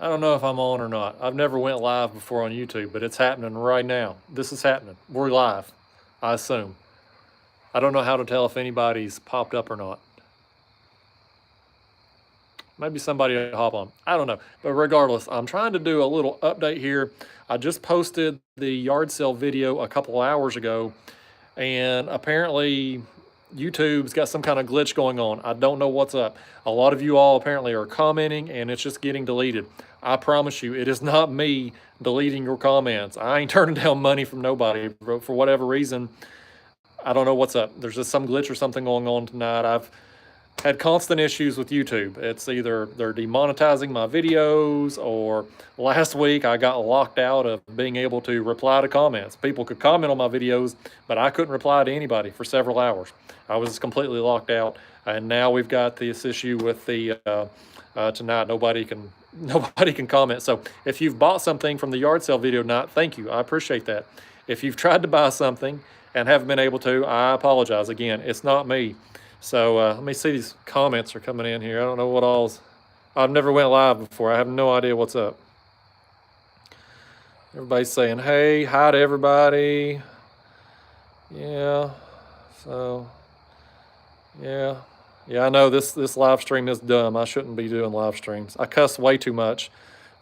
I don't know if I'm on or not. I've never went live before on YouTube, but it's happening right now. This is happening. We're live, I assume. I don't know how to tell if anybody's popped up or not. Maybe somebody will hop on. I don't know. But regardless, I'm trying to do a little update here. I just posted the yard sale video a couple hours ago, and apparently YouTube's got some kind of glitch going on. I don't know what's up. A lot of you all apparently are commenting, and it's just getting deleted. I promise you, it is not me deleting your comments. I ain't turning down money from nobody. For whatever reason, I don't know what's up. There's just some glitch or something going on tonight. I've had constant issues with YouTube. It's either they're demonetizing my videos, or last week I got locked out of being able to reply to comments. People could comment on my videos, but I couldn't reply to anybody for several hours. I was completely locked out, and now we've got this issue with the tonight. Nobody can comment. So if you've bought something from the yard sale video tonight, thank you. I appreciate that. If you've tried to buy something and haven't been able to, I apologize. Again, it's not me. So let me see, these comments are coming in here. I don't know what all's. I've never went live before. I have no idea what's up. Everybody's saying, hey, hi to everybody. Yeah, so, yeah. Yeah, I know this live stream is dumb. I shouldn't be doing live streams. I cuss way too much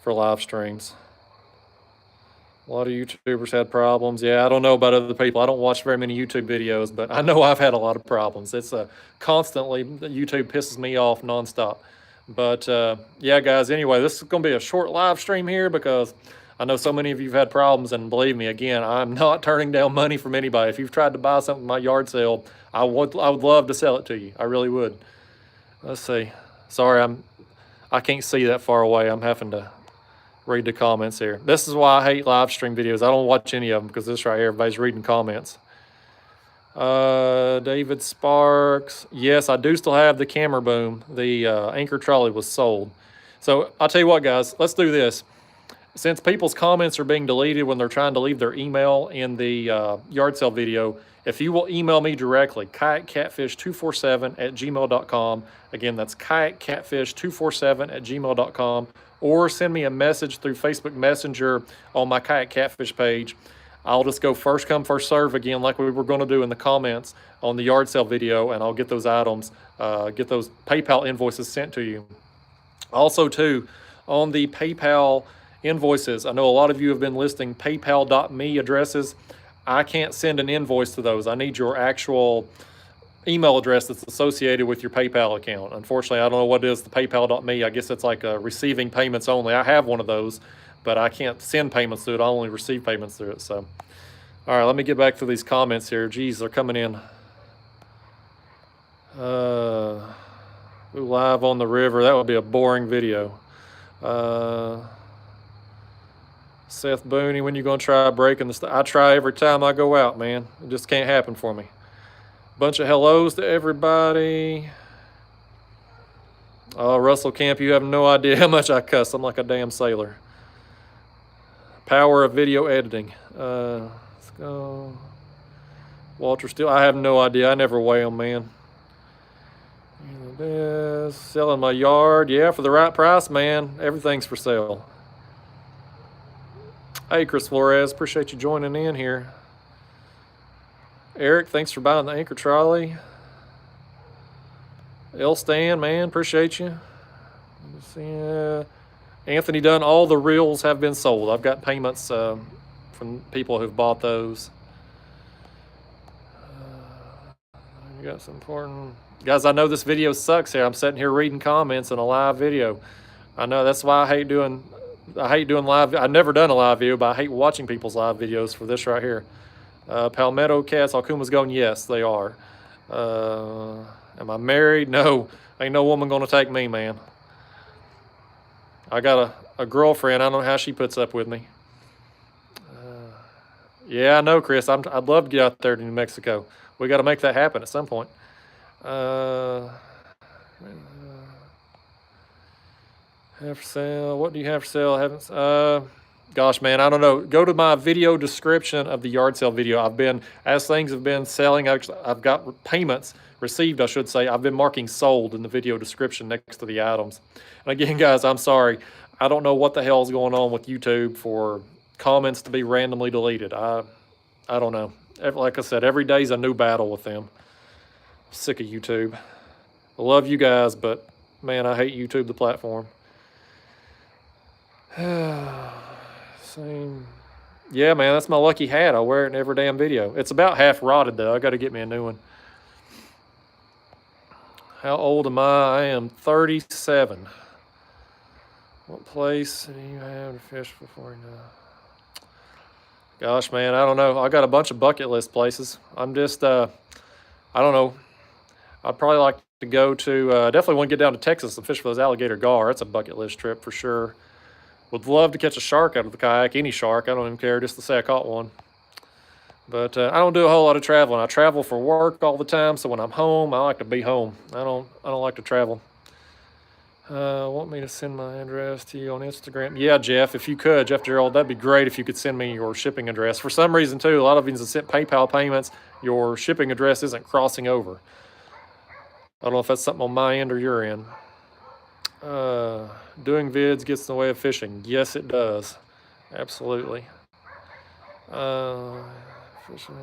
for live streams. A lot of YouTubers had problems. Yeah, I don't know about other people. I don't watch very many YouTube videos, but I know I've had a lot of problems. It's constantly, YouTube pisses me off nonstop. But yeah, guys, anyway, this is going to be a short live stream here because I know so many of you have had problems, and believe me, again, I'm not turning down money from anybody. If you've tried to buy something at my yard sale, I would love to sell it to you. I really would. Let's see. Sorry, I can't see that far away. I'm having to read the comments here. This is why I hate live stream videos. I don't watch any of them because this right here, everybody's reading comments. David Sparks. Yes, I do still have the camera boom. The anchor trolley was sold. So I'll tell you what, guys, let's do this. Since people's comments are being deleted when they're trying to leave their email in the yard sale video, if you will email me directly, kayakcatfish247@gmail.com. Again, that's kayakcatfish247@gmail.com. Or send me a message through Facebook Messenger on my Kayak Catfish page. I'll just go first come, first serve again, like we were going to do in the comments on the yard sale video, and I'll get those items, get those PayPal invoices sent to you. Also, too, on the PayPal invoices, I know a lot of you have been listing paypal.me addresses. I can't send an invoice to those. I need your actual email address that's associated with your PayPal account. Unfortunately, I don't know what it is, the paypal.me. I guess it's like receiving payments only. I have one of those, but I can't send payments through it. I only receive payments through it. So, all right, let me get back to these comments here. Geez, they're coming in. Live on the river. That would be a boring video. Seth Booney, when you gonna try breaking the I try every time I go out, man. It just can't happen for me. Bunch of hellos to everybody. Oh, Russell Camp, you have no idea how much I cuss. I'm like a damn sailor. Power of video editing. Let's go. Walter Steele, I have no idea. I never weigh them, man. Selling my yard. Yeah, for the right price, man. Everything's for sale. Hey, Chris Flores, appreciate you joining in here. Eric, thanks for buying the anchor trolley. L Stan, man, appreciate you. Anthony Dunn, all the reels have been sold. I've got payments from people who've bought those. You got some important guys. I know this video sucks here. I'm sitting here reading comments in a live video. I know that's why I hate doing live. I've never done a live video, but I hate watching people's live videos for this right here. Palmetto Cats, Alcuma's going, yes, they are. Am I married? No, ain't no woman gonna take me, man. I got a girlfriend. I don't know how she puts up with me. Yeah, I know, Chris. I'd love to get out there to New Mexico. We got to make that happen at some point. Have for sale. What do you have for sale? Haven't. Gosh, man, I don't know. Go to my video description of the yard sale video. As things have been selling, I've got payments received, I should say. I've been marking sold in the video description next to the items. And again, guys, I'm sorry. I don't know what the hell is going on with YouTube for comments to be randomly deleted. I don't know. Like I said, every day's a new battle with them. Sick of YouTube. I love you guys, but man, I hate YouTube, the platform. Same. Yeah, man, that's my lucky hat. I wear it in every damn video. It's about half rotted, though. I got to get me a new one. How old am I? I am 37. What place do you have to fish before you know? Gosh, man, I don't know. I got a bunch of bucket list places. I'm just, I don't know. I'd probably like to go to, definitely want to get down to Texas and fish for those alligator gar. That's a bucket list trip for sure. Would love to catch a shark out of the kayak, any shark. I don't even care, just to say I caught one. But I don't do a whole lot of traveling. I travel for work all the time, so when I'm home, I like to be home. I don't like to travel. Want me to send my address to you on Instagram? Yeah, Jeff, if you could, Jeff Gerald, that'd be great if you could send me your shipping address. For some reason, too, a lot of you have sent PayPal payments. Your shipping address isn't crossing over. I don't know if that's something on my end or your end. Doing vids gets in the way of fishing. Yes, it does. Absolutely. Fishing.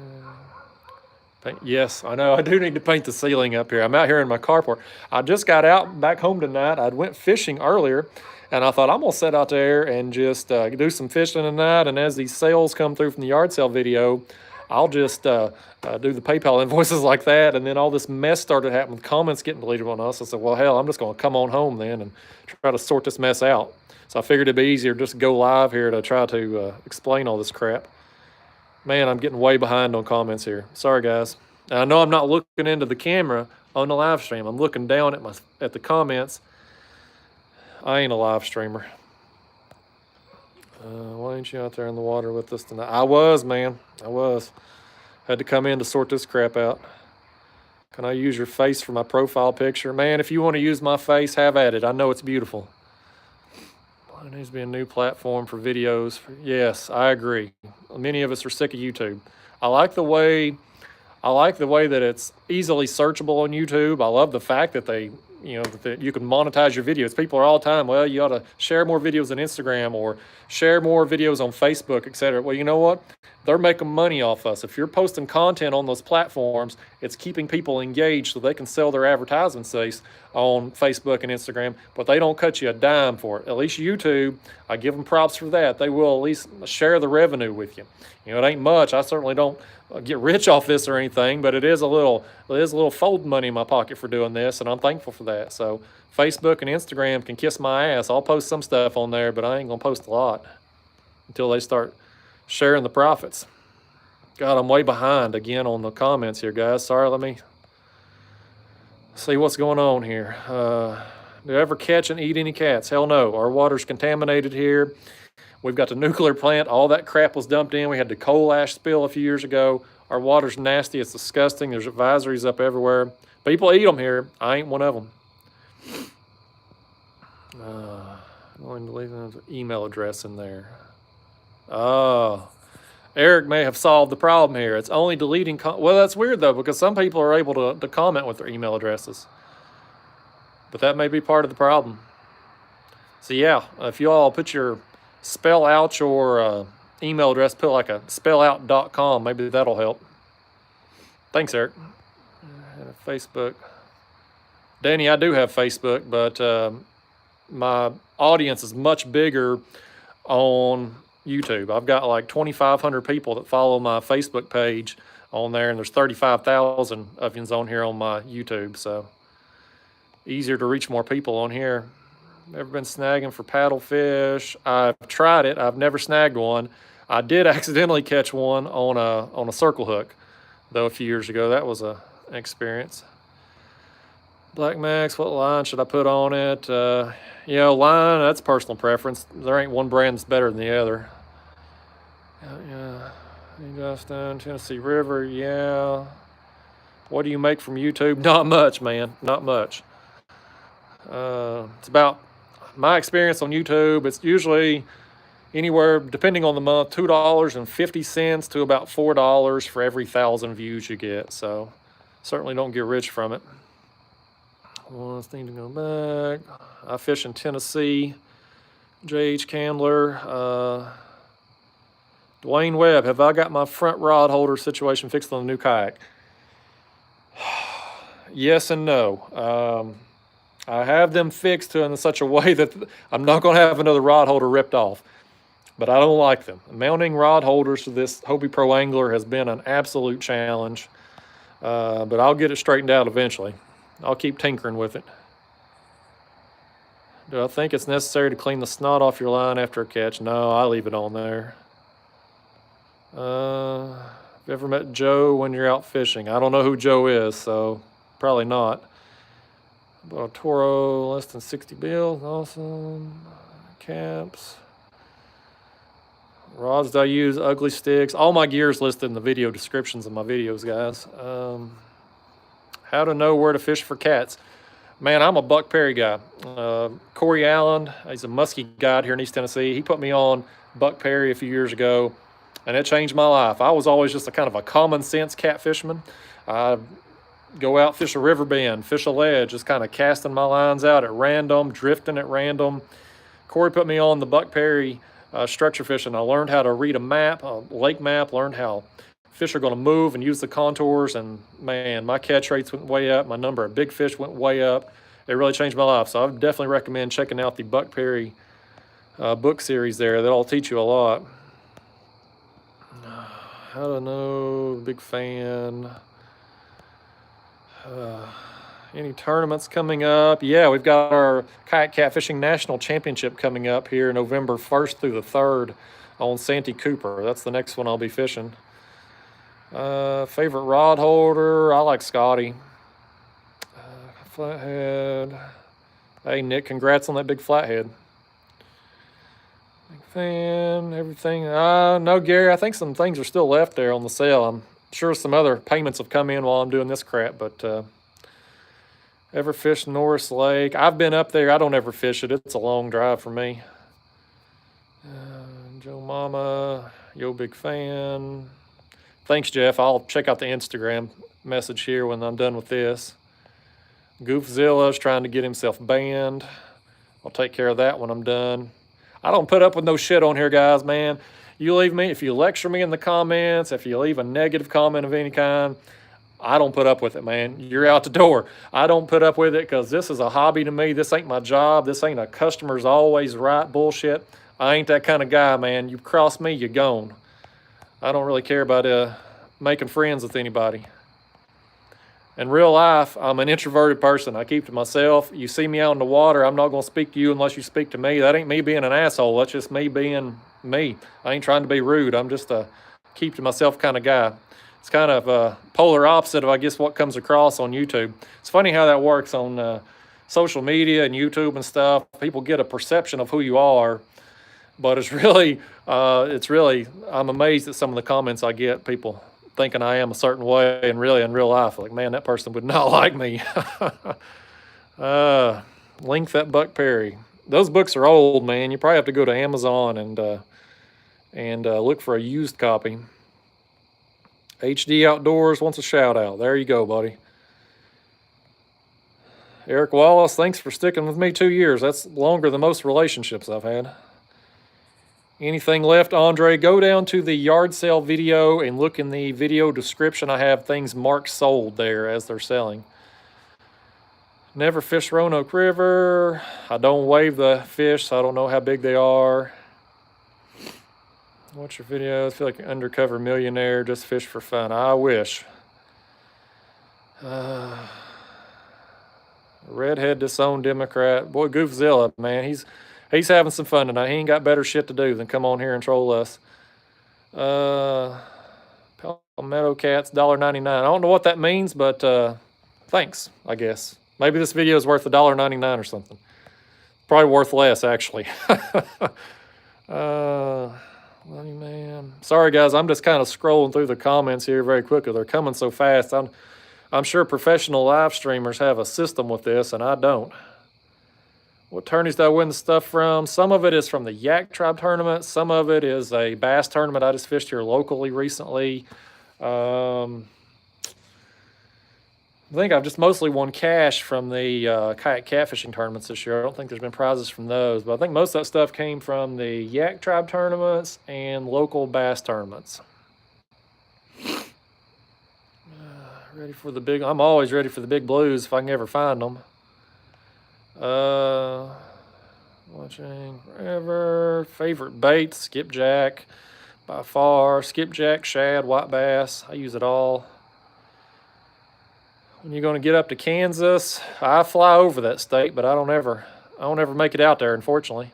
Yes, I know. I do need to paint the ceiling up here. I'm out here in my carport. I just got out back home tonight. I went fishing earlier, and I thought I'm going to sit out there and just do some fishing tonight. And as these sales come through from the yard sale video, I'll just do the PayPal invoices like that. And then all this mess started happening with comments getting deleted on us. I said, well, hell, I'm just going to come on home then and try to sort this mess out. So I figured it'd be easier just to go live here to try to explain all this crap. Man, I'm getting way behind on comments here. Sorry, guys. And I know I'm not looking into the camera on the live stream. I'm looking down at the comments. I ain't a live streamer. Why ain't you out there in the water with us tonight? I was, man. I was. Had to come in to sort this crap out. Can I use your face for my profile picture? Man, if you want to use my face, have at it. I know it's beautiful. There needs to be a new platform for videos. Yes, I agree. Many of us are sick of YouTube. I like the way that it's easily searchable on YouTube. I love the fact that that you can monetize your videos. People are all the time, well, you ought to share more videos on Instagram or share more videos on Facebook, etc. Well, you know what? They're making money off us. If you're posting content on those platforms, it's keeping people engaged so they can sell their advertisement space on Facebook and Instagram, but they don't cut you a dime for it. At least YouTube, I give them props for that. They will at least share the revenue with you. You know, it ain't much. I certainly don't get rich off this or anything, but it is a little fold money in my pocket for doing this, and I'm thankful for that. So Facebook and Instagram can kiss my ass. I'll post some stuff on there, but I ain't gonna post a lot until they start sharing the profits. God, I'm way behind again on the comments here, guys. Sorry, let me see what's going on here. Do you ever catch and eat any cats? Hell no. Our water's contaminated here. We've got the nuclear plant. All that crap was dumped in. We had the coal ash spill a few years ago. Our water's nasty. It's disgusting. There's advisories up everywhere. People eat them here. I ain't one of them. I'm going to leave an email address in there. Oh, Eric may have solved the problem here. It's only deleting. Well, that's weird, though, because some people are able to comment with their email addresses. But that may be part of the problem. So, yeah, if you all put your spell out your email address, put like a spellout.com, maybe that'll help. Thanks, Eric. Facebook. Danny, I do have Facebook, but my audience is much bigger on YouTube. I've got like 2,500 people that follow my Facebook page on there, and there's 35,000 of you on here on my YouTube, so easier to reach more people on here. Never been snagging for paddlefish. I've tried it. I've never snagged one. I did accidentally catch one on a circle hook, though, a few years ago. That was an experience. Black Max, what line should I put on it? Line, that's personal preference. There ain't one brand that's better than the other. Yeah. Justin, Tennessee River, yeah. What do you make from YouTube? Not much, man. Not much. It's about my experience on YouTube. It's usually anywhere, depending on the month, $2.50 to about $4 for every 1,000 views you get. So certainly don't get rich from it. Well, I need to go back. I fish in Tennessee. J.H. Candler. Dwayne Webb, have I got my front rod holder situation fixed on the new kayak? Yes and no. I have them fixed in such a way that I'm not going to have another rod holder ripped off, but I don't like them. Mounting rod holders to this Hobie Pro Angler has been an absolute challenge, but I'll get it straightened out eventually. I'll keep tinkering with it. Do I think it's necessary to clean the snot off your line after a catch? No, I leave it on there. Have you ever met Joe when you're out fishing? I don't know who Joe is, so probably not. About a Toro, less than 60 bills, awesome. Caps. Rods that I use, ugly sticks. All my gear's listed in the video descriptions of my videos, guys. How to know where to fish for cats. Man, I'm a Buck Perry guy. Corey Allen, he's a muskie guide here in East Tennessee. He put me on Buck Perry a few years ago, and it changed my life. I was always just a kind of a common sense catfisherman. I go out, fish a river bend, fish a ledge, just kind of casting my lines out at random, drifting at random. Corey put me on the Buck Perry structure fishing. I learned how to read a map, a lake map, learned how fish are going to move and use the contours, and man, my catch rates went way up. My number of big fish went way up. It really changed my life. So I would definitely recommend checking out the Buck Perry book series there. That'll teach you a lot. I don't know, big fan. Any tournaments coming up? Yeah, we've got our Kayak Catfishing National Championship coming up here November 1st through the 3rd on Santee Cooper. That's the next one I'll be fishing. Favorite rod holder? I like Scotty. Flathead. Hey, Nick, congrats on that big flathead. Big fan, everything. No, Gary, I think some things are still left there on the sale. I'm sure some other payments have come in while I'm doing this crap, but ever fished Norris Lake? I've been up there. I don't ever fish it. It's a long drive for me. Joe Mama, yo, big fan. Thanks, Jeff. I'll check out the Instagram message here when I'm done with this. Goofzilla's trying to get himself banned. I'll take care of that when I'm done. I don't put up with no shit on here, guys, man. You leave me, if you lecture me in the comments, if you leave a negative comment of any kind, I don't put up with it, man. You're out the door. I don't put up with it because this is a hobby to me. This ain't my job. This ain't a customer's always right bullshit. I ain't that kind of guy, man. You cross me, you're gone. I don't really care about making friends with anybody. In real life, I'm an introverted person. I keep to myself. You see me out in the water, I'm not going to speak to you unless you speak to me. That ain't me being an asshole. That's just me being me. I ain't trying to be rude. I'm just a keep to myself kind of guy. It's kind of a polar opposite of, I guess, what comes across on YouTube. It's funny how that works on social media and YouTube and stuff. People get a perception of who you are, but it's really, I'm amazed at some of the comments I get, people thinking I am a certain way, and really in real life, like, man, that person would not like me. Link that Buck Perry. Those books are old, man. You probably have to go to Amazon and look for a used copy. HD Outdoors wants a shout out. There you go, buddy. Eric Wallace, thanks for sticking with me 2 years. That's longer than most relationships I've had. Anything left, Andre? Go down to the yard sale video and look in the video description. I have things marked sold there as they're selling. Never fished Roanoke River. I don't wave the fish, so I don't know how big they are. Watch your videos. Feel like an undercover millionaire. Just fish for fun. I wish. Redhead disowned Democrat. Boy, Goofzilla, man. He's having some fun tonight. He ain't got better shit to do than come on here and troll us. Palmetto Cats, $1.99. I don't know what that means, but thanks, I guess. Maybe this video is worth $1.99 or something. Probably worth less, actually. Love you, man. Sorry, guys. I'm just kind of scrolling through the comments here very quickly. They're coming so fast. I'm sure professional live streamers have a system with this, and I don't. What tourneys do I win the stuff from? Some of it is from the Yak Tribe tournament. Some of it is a bass tournament I just fished here locally recently. I think I've just mostly won cash from the kayak catfishing tournaments this year. I don't think there's been prizes from those, but I think most of that stuff came from the Yak Tribe tournaments and local bass tournaments. Ready for the big, I'm always ready for the big blues if I can ever find them. Watching forever. Favorite bait, skipjack by far. Skipjack, shad, white bass. I use it all. When you're going to get up to Kansas, I fly over that state, but I don't ever make it out there, unfortunately.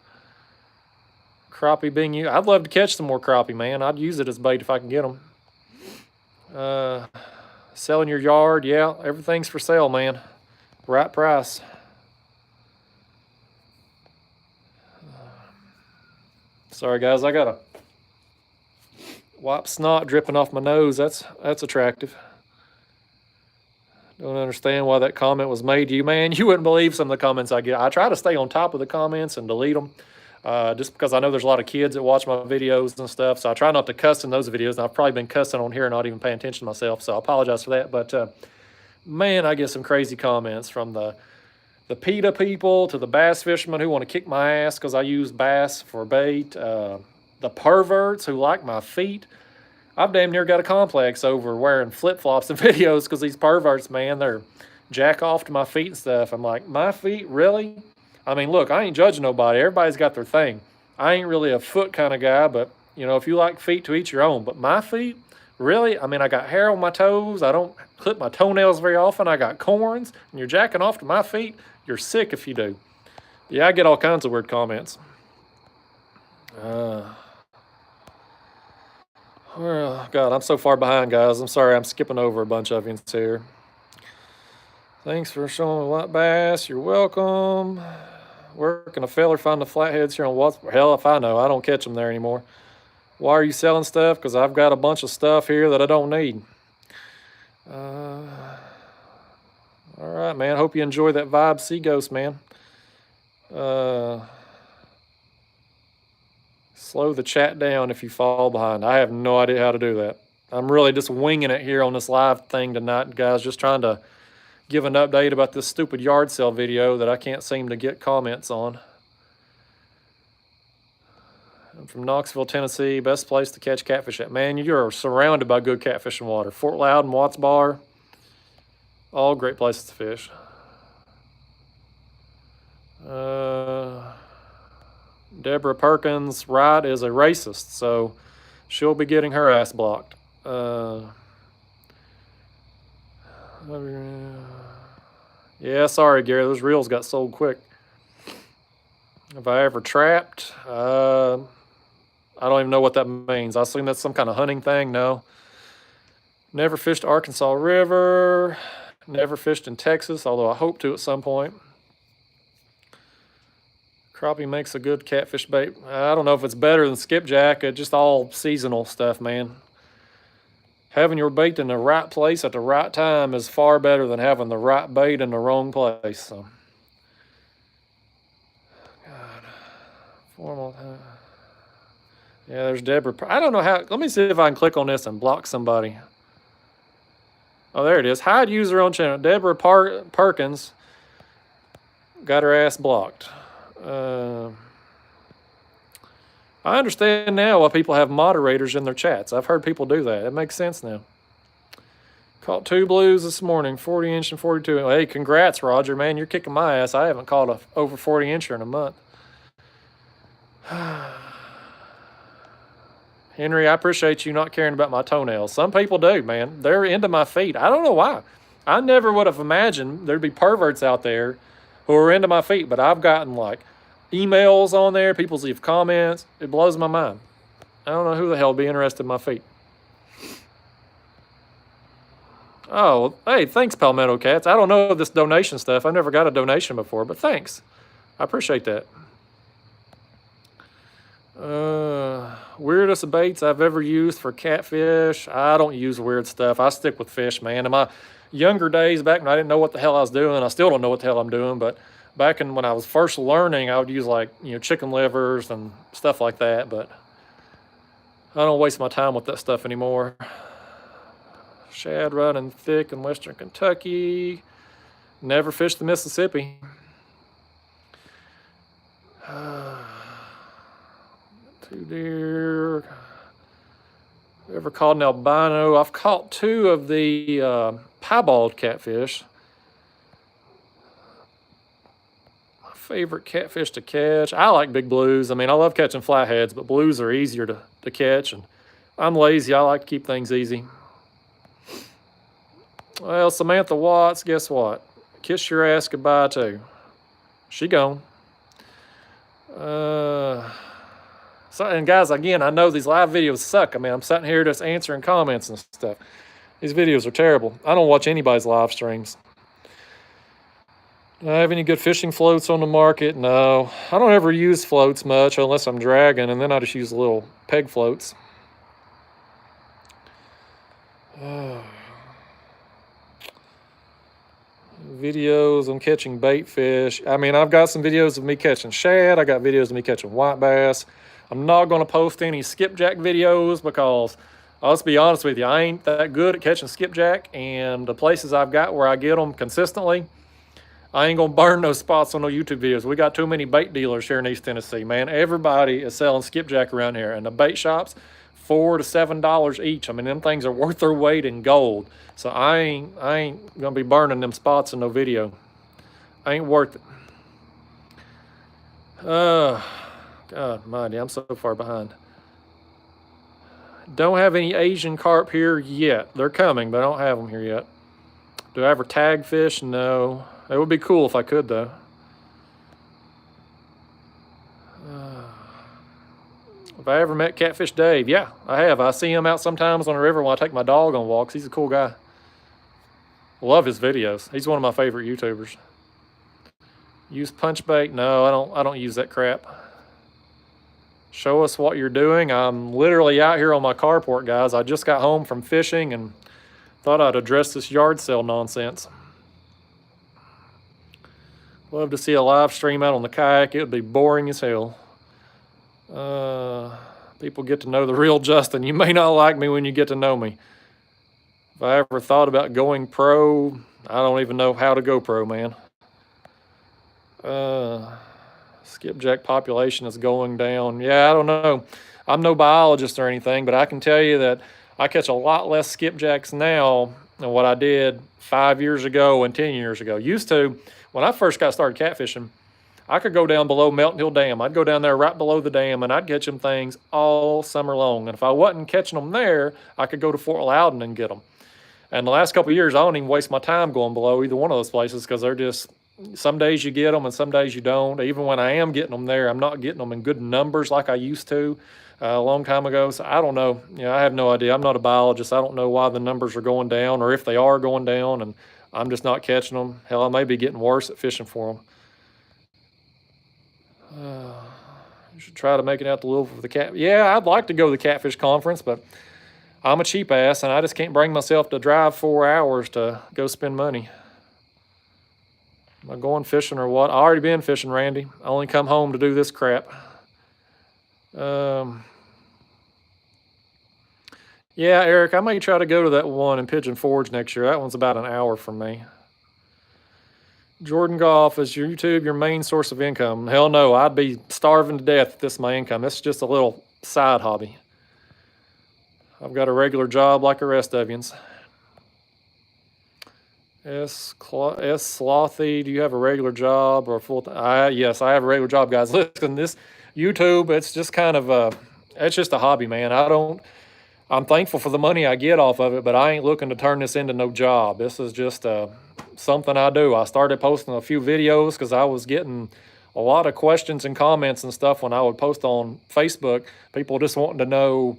Crappie being used. I'd love to catch some more crappie, man. I'd use it as bait if I can get them. Selling your yard, yeah, everything's for sale, man. Right price. Sorry, guys, I got a wipe snot dripping off my nose. That's attractive. Don't understand why that comment was made to you, man. You wouldn't believe some of the comments I get. I try to stay on top of the comments and delete them, just because I know there's a lot of kids that watch my videos and stuff. So I try not to cuss in those videos. And I've probably been cussing on here and not even paying attention to myself. So I apologize for that. But man, I get some crazy comments from the PETA people to the bass fishermen who want to kick my ass because I use bass for bait. The perverts who like my feet. I've damn near got a complex over wearing flip-flops in videos because these perverts, man, they're jack off to my feet and stuff. I'm like, my feet, really? I mean, look, I ain't judging nobody. Everybody's got their thing. I ain't really a foot kind of guy, but, you know, if you like feet, to each your own. But my feet, really? I mean, I got hair on my toes. I don't clip my toenails very often. I got corns, and you're jacking off to my feet? You're sick if you do. Yeah, I get all kinds of weird comments. Well, God, I'm so far behind, guys. I'm sorry, I'm skipping over a bunch of you here. Thanks for showing me white bass. You're welcome. Where can a feller find the flatheads here on Watts? Hell if I know. I don't catch them there anymore. Why are you selling stuff? Because I've got a bunch of stuff here that I don't need. All right, man. Hope you enjoy that vibe, Sea Ghost, man. Slow the chat down if you fall behind. I have no idea how to do that. I'm really just winging it here on this live thing tonight, guys. Just trying to give an update about this stupid yard sale video that I can't seem to get comments on. I'm from Knoxville, Tennessee. Best place to catch catfish at. Man, you're surrounded by good catfishing water. Fort Loudon, Watts Bar. All great places to fish. Deborah Perkins Wright is a racist, so she'll be getting her ass blocked. Yeah, sorry, Gary. Those reels got sold quick. Have I ever trapped? I don't even know what that means. I assume that's some kind of hunting thing. No. Never fished Arkansas River. Never fished in Texas, although I hope to at some point. Crappie makes a good catfish bait. I don't know if it's better than skipjack. It's just all seasonal stuff, man. Having your bait in the right place at the right time is far better than having the right bait in the wrong place. So, God, formal. Yeah, there's Deborah. I don't know how. Let me see if I can click on this and block somebody. Oh, there it is. Hide user on channel. Deborah Perkins got her ass blocked. I understand now why people have moderators in their chats. I've heard people do that. It makes sense now. Caught 2 blues this morning, 40-inch and 42. Hey, congrats, Roger, man. You're kicking my ass. I haven't caught a over 40-incher in a month. Henry, I appreciate you not caring about my toenails. Some people do, man. They're into my feet. I don't know why. I never would have imagined there'd be perverts out there who are into my feet, but I've gotten like emails on there, people leave comments. It blows my mind. I don't know who the hell would be interested in my feet. Oh, hey, thanks, Palmetto Cats. I don't know this donation stuff. I've never got a donation before, but thanks. I appreciate that. Weirdest baits I've ever used for catfish. I don't use weird stuff. I stick with fish, man. In my younger days, back when I didn't know what the hell I was doing, I still don't know what the hell I'm doing, but back when I was first learning, I would use like, chicken livers and stuff like that, but I don't waste my time with that stuff anymore. Shad running thick in western Kentucky. Never fished the Mississippi. Two deer. Ever caught an albino? I've caught 2 of the piebald catfish. My favorite catfish to catch. I like big blues. I mean, I love catching flatheads, but blues are easier to catch. And I'm lazy. I like to keep things easy. Well, Samantha Watts, guess what? Kiss your ass goodbye too. She gone. And guys, again, I know these live videos suck. I mean, I'm sitting here just answering comments and stuff. These videos are terrible. I don't watch anybody's live streams. Do I have any good fishing floats on the market? No. I don't ever use floats much unless I'm dragging, and then I just use little peg floats. Videos on catching bait fish. I mean, I've got some videos of me catching shad. I got videos of me catching white bass. I'm not going to post any skipjack videos because, let's be honest with you, I ain't that good at catching skipjack, and the places I've got where I get them consistently, I ain't going to burn those spots on no YouTube videos. We got too many bait dealers here in East Tennessee, man. Everybody is selling skipjack around here, and the bait shops, $4 to $7 each. I mean, them things are worth their weight in gold. So I ain't going to be burning them spots in no video. Ain't worth it. God mighty, I'm so far behind. Don't have any Asian carp here yet. They're coming, but I don't have them here yet. Do I ever tag fish? No. It would be cool if I could, though. Have I ever met Catfish Dave? Yeah, I have. I see him out sometimes on the river when I take my dog on walks. He's a cool guy. Love his videos. He's one of my favorite YouTubers. Use punch bait? No, I don't use that crap. Show us what you're doing. I'm literally out here on my carport, guys. I just got home from fishing and thought I'd address this yard sale nonsense. Love to see a live stream out on the kayak. It would be boring as hell. People get to know the real Justin. You may not like me when you get to know me. If I ever thought about going pro, I don't even know how to go pro, man. Skipjack population is going down. Yeah, I don't know. I'm no biologist or anything, but I can tell you that I catch a lot less skipjacks now than what I did 5 years ago and 10 years ago. Used to, when I first got started catfishing, I could go down below Melton Hill Dam. I'd go down there right below the dam, and I'd catch them things all summer long. And if I wasn't catching them there, I could go to Fort Loudon and get them. And the last couple of years, I don't even waste my time going below either one of those places because they're just, some days you get them and some days you don't. Even when I am getting them there, I'm not getting them in good numbers like I used to a long time ago. So I don't know. I have no idea. I'm not a biologist. I don't know why the numbers are going down or if they are going down, and I'm just not catching them. Hell, I may be getting worse at fishing for them. You should try to make it out to Louisville for the cat. Yeah, I'd like to go to the catfish conference, but I'm a cheap ass, and I just can't bring myself to drive 4 hours to go spend money. Am I going fishing or what? I already been fishing, Randy. I only come home to do this crap. Yeah, Eric, I may try to go to that one in Pigeon Forge next year. That one's about an hour from me. Jordan Golf, is your YouTube your main source of income? Hell no, I'd be starving to death if this is my income. This is just a little side hobby. I've got a regular job like the rest of yous. Slothy, do you have a regular job or a full-time? Yes, I have a regular job, guys. Listen, this YouTube, it's just kind of it's just a hobby, man. I'm thankful for the money I get off of it, but I ain't looking to turn this into no job. This is just something I do. I started posting a few videos because I was getting a lot of questions and comments and stuff when I would post on Facebook. People just wanting to know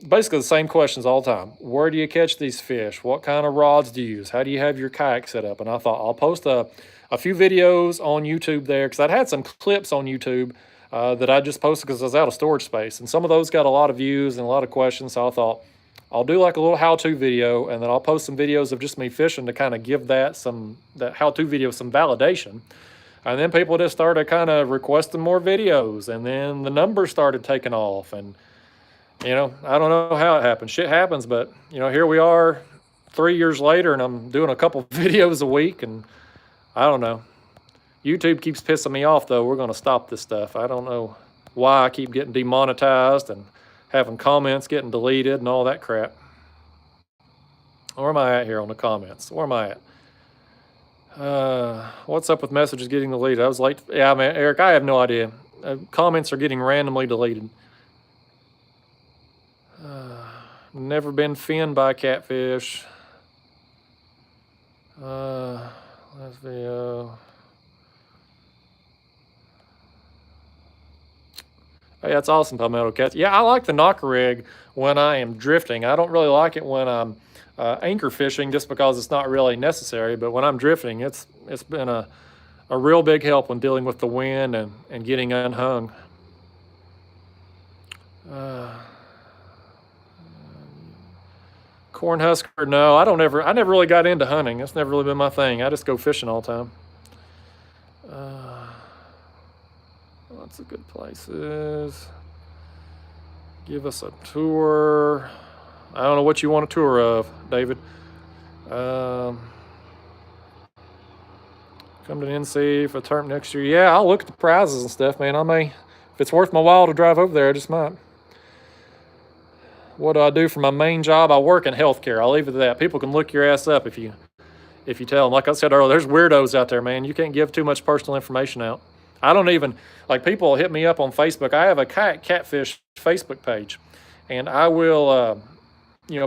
basically the same questions all the time. Where do you catch these fish? What kind of rods do you use? How do you have your kayak set up? And I thought I'll post a few videos on YouTube there because I'd had some clips on YouTube that I just posted because I was out of storage space. And some of those got a lot of views and a lot of questions. So I thought I'll do like a little how-to video, and then I'll post some videos of just me fishing to kind of give that how-to video some validation. And then people just started kind of requesting more videos, and then the numbers started taking off. And I don't know how it happened. Shit happens, but here we are 3 years later, and I'm doing a couple videos a week, and I don't know. YouTube keeps pissing me off, though. We're going to stop this stuff. I don't know why I keep getting demonetized and having comments getting deleted and all that crap. Where am I at here on the comments? Where am I at? What's up with messages getting deleted? I was late. Yeah, man, Eric, I have no idea. Comments are getting randomly deleted. Never been finned by a catfish. Last video. Oh, yeah, it's awesome, Palmetto Cats. Yeah, I like the knocker rig when I am drifting. I don't really like it when I'm anchor fishing, just because it's not really necessary. But when I'm drifting, it's been a real big help when dealing with the wind and getting unhung. Cornhusker, no, I never really got into hunting. That's never really been my thing. I just go fishing all the time. Lots of good places. Give us a tour. I don't know what you want a tour of, David. Come to the NC for the term next year. Yeah, I'll look at the prizes and stuff, man. If it's worth my while to drive over there, I just might. What do I do for my main job? I work in healthcare. I'll leave it at that. People can look your ass up if you tell them. Like I said earlier, there's weirdos out there, man. You can't give too much personal information out. I don't even, like, people hit me up on Facebook. I have a Kayak Catfish Facebook page, and I will,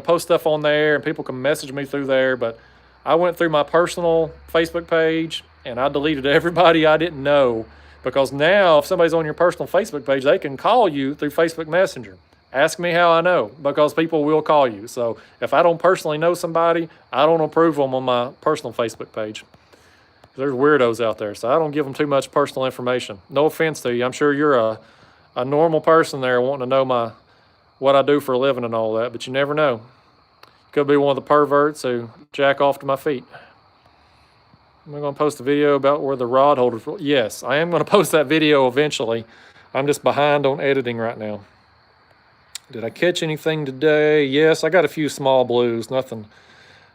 post stuff on there, and people can message me through there. But I went through my personal Facebook page, and I deleted everybody I didn't know, because now if somebody's on your personal Facebook page, they can call you through Facebook Messenger. Ask me how I know, because people will call you. So if I don't personally know somebody, I don't approve them on my personal Facebook page. There's weirdos out there, so I don't give them too much personal information. No offense to you. I'm sure you're a normal person there wanting to know what I do for a living and all that, but you never know. Could be one of the perverts who jack off to my feet. Am I going to post a video about where the rod holders? Yes, I am going to post that video eventually. I'm just behind on editing right now. Did I catch anything today? Yes, I got a few small blues. Nothing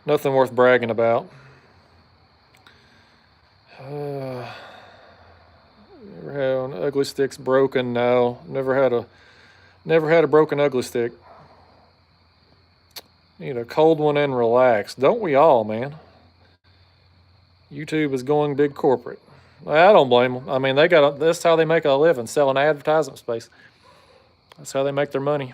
worth bragging about. Never had an ugly sticks broken. No, never had a broken ugly stick. Need a cold one and relax. Don't we all, man? YouTube is going big corporate. I don't blame them. I mean, that's how they make a living, selling advertisement space. That's how they make their money.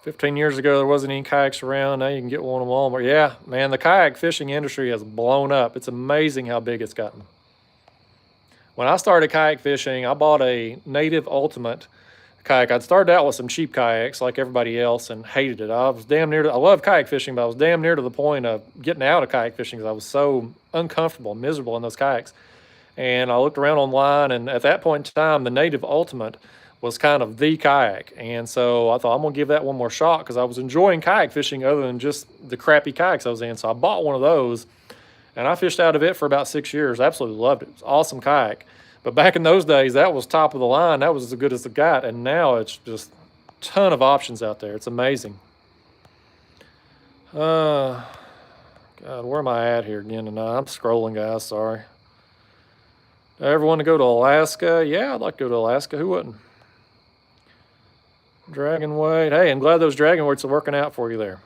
15 years ago, there wasn't any kayaks around. Now you can get one at Walmart. Yeah, man, the kayak fishing industry has blown up. It's amazing how big it's gotten. When I started kayak fishing, I bought a Native Ultimate kayak. I'd started out with some cheap kayaks like everybody else and hated it. I love kayak fishing, but I was damn near to the point of getting out of kayak fishing because I was so uncomfortable and miserable in those kayaks. And I looked around online, and at that point in time, the Native Ultimate was kind of the kayak. And so I thought, I'm going to give that one more shot, because I was enjoying kayak fishing other than just the crappy kayaks I was in. So I bought one of those, and I fished out of it for about 6 years. Absolutely loved it. It was an awesome kayak. But back in those days, that was top of the line. That was as good as it got. And now it's just a ton of options out there. It's amazing. God, where am I at here again tonight? I'm scrolling, guys. Sorry. Everyone to go to Alaska? Yeah, I'd like to go to Alaska. Who wouldn't? Dragon weight. Hey, I'm glad those dragon weights are working out for you there.